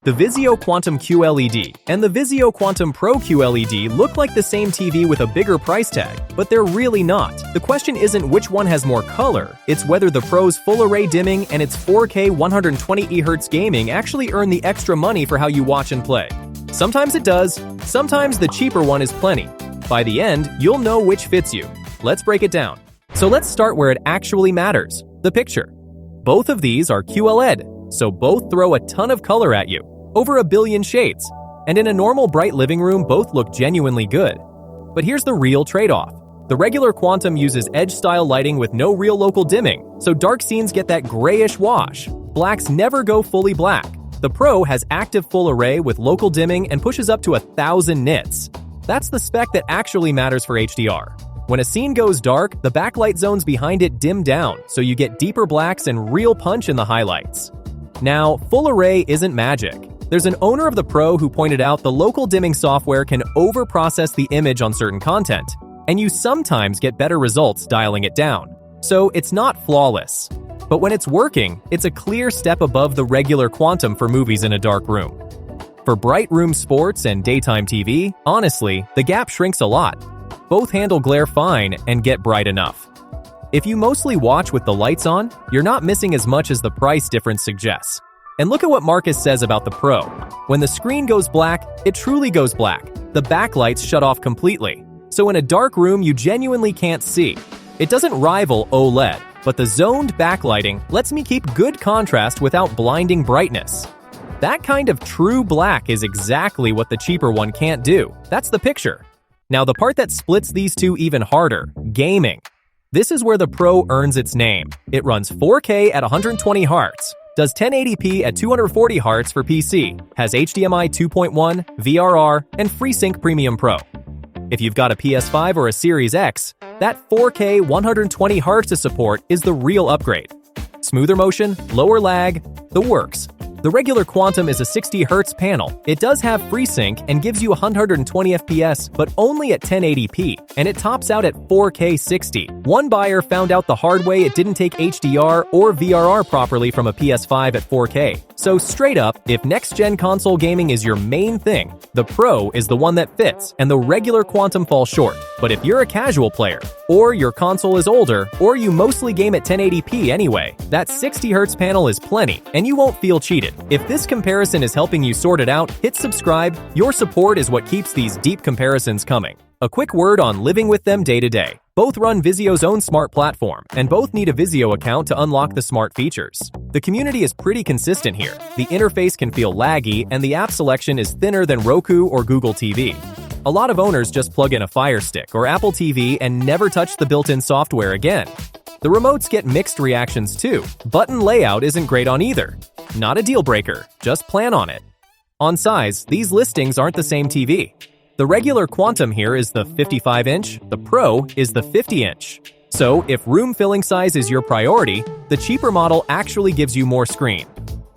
The Vizio Quantum QLED and the Vizio Quantum Pro QLED look like the same TV with a bigger price tag, but they're really not. The question isn't which one has more color, it's whether the Pro's full array dimming and its 4K 120Hz gaming actually earn the extra money for how you watch and play. Sometimes it does, sometimes the cheaper one is plenty. By the end, you'll know which fits you. Let's break it down. So let's start where it actually matters, the picture. Both of these are QLED, so both throw a ton of color at you. Over 1 billion shades, and in a normal bright living room both look genuinely good. But here's the real trade-off. The regular Quantum uses edge-style lighting with no real local dimming, so dark scenes get that grayish wash. Blacks never go fully black. The Pro has active full array with local dimming and pushes up to 1,000 nits. That's the spec that actually matters for HDR. When a scene goes dark, the backlight zones behind it dim down, so you get deeper blacks and real punch in the highlights. Now, full array isn't magic. There's an owner of the Pro who pointed out the local dimming software can over-process the image on certain content, and you sometimes get better results dialing it down. So it's not flawless. But when it's working, it's a clear step above the regular Quantum for movies in a dark room. For bright room sports and daytime TV, honestly, the gap shrinks a lot. Both handle glare fine and get bright enough. If you mostly watch with the lights on, you're not missing as much as the price difference suggests. And look at what Marcus says about the Pro. When the screen goes black, it truly goes black. The backlights shut off completely. So in a dark room, you genuinely can't see. It doesn't rival OLED, but the zoned backlighting lets me keep good contrast without blinding brightness. That kind of true black is exactly what the cheaper one can't do. That's the picture. Now the part that splits these two even harder, gaming. This is where the Pro earns its name. It runs 4K at 120 Hz. Does 1080p at 240 Hz for PC, has HDMI 2.1, VRR, and FreeSync Premium Pro. If you've got a PS5 or a Series X, that 4K 120 Hz to support is the real upgrade. Smoother motion, lower lag, the works. The regular Quantum is a 60 Hz panel. It does have FreeSync and gives you 120 FPS, but only at 1080p, and it tops out at 4K 60. One buyer found out the hard way it didn't take HDR or VRR properly from a PS5 at 4K. So straight up, if next-gen console gaming is your main thing, the Pro is the one that fits, and the regular Quantum falls short. But if you're a casual player, or your console is older, or you mostly game at 1080p anyway, that 60 Hz panel is plenty, and you won't feel cheated. If this comparison is helping you sort it out, hit subscribe. Your support is what keeps these deep comparisons coming. A quick word on living with them day to day. Both run Vizio's own smart platform, and both need a Vizio account to unlock the smart features. The community is pretty consistent here. The interface can feel laggy, and the app selection is thinner than Roku or Google TV. A lot of owners just plug in a Fire Stick or Apple TV and never touch the built-in software again. The remotes get mixed reactions too. Button layout isn't great on either. Not a deal breaker, just plan on it. On size, these listings aren't the same TV. The regular Quantum here is the 55-inch, the Pro is the 50-inch. So if room filling size is your priority, the cheaper model actually gives you more screen.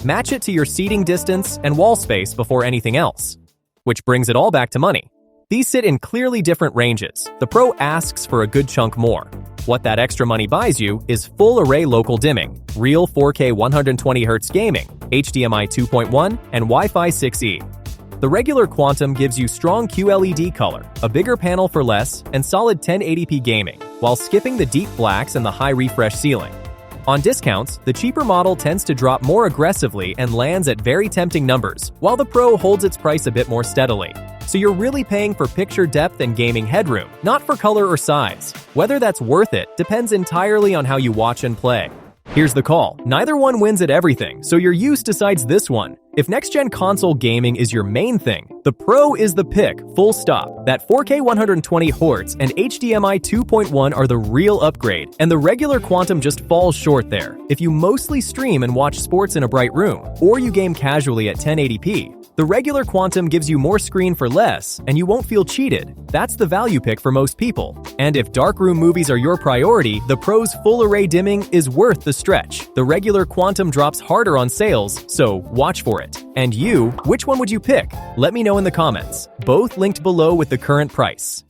Match it to your seating distance and wall space before anything else. Which brings it all back to money. These sit in clearly different ranges. The Pro asks for a good chunk more. What that extra money buys you is full array local dimming, real 4K 120Hz gaming, HDMI 2.1, and Wi-Fi 6E. The regular Quantum gives you strong QLED color, a bigger panel for less, and solid 1080p gaming, while skipping the deep blacks and the high refresh ceiling. On discounts, the cheaper model tends to drop more aggressively and lands at very tempting numbers, while the Pro holds its price a bit more steadily. So you're really paying for picture depth and gaming headroom, not for color or size. Whether that's worth it depends entirely on how you watch and play. Here's the call. Neither one wins at everything, so your use decides this one. If next-gen console gaming is your main thing, the Pro is the pick, full stop. That 4K 120 Hz and HDMI 2.1 are the real upgrade, and the regular Quantum just falls short there. If you mostly stream and watch sports in a bright room, or you game casually at 1080p, the regular Quantum gives you more screen for less, and you won't feel cheated. That's the value pick for most people. And if darkroom movies are your priority, the Pro's full array dimming is worth the stretch. The regular Quantum drops harder on sales, so watch for it. And you, which one would you pick? Let me know in the comments. Both linked below with the current price.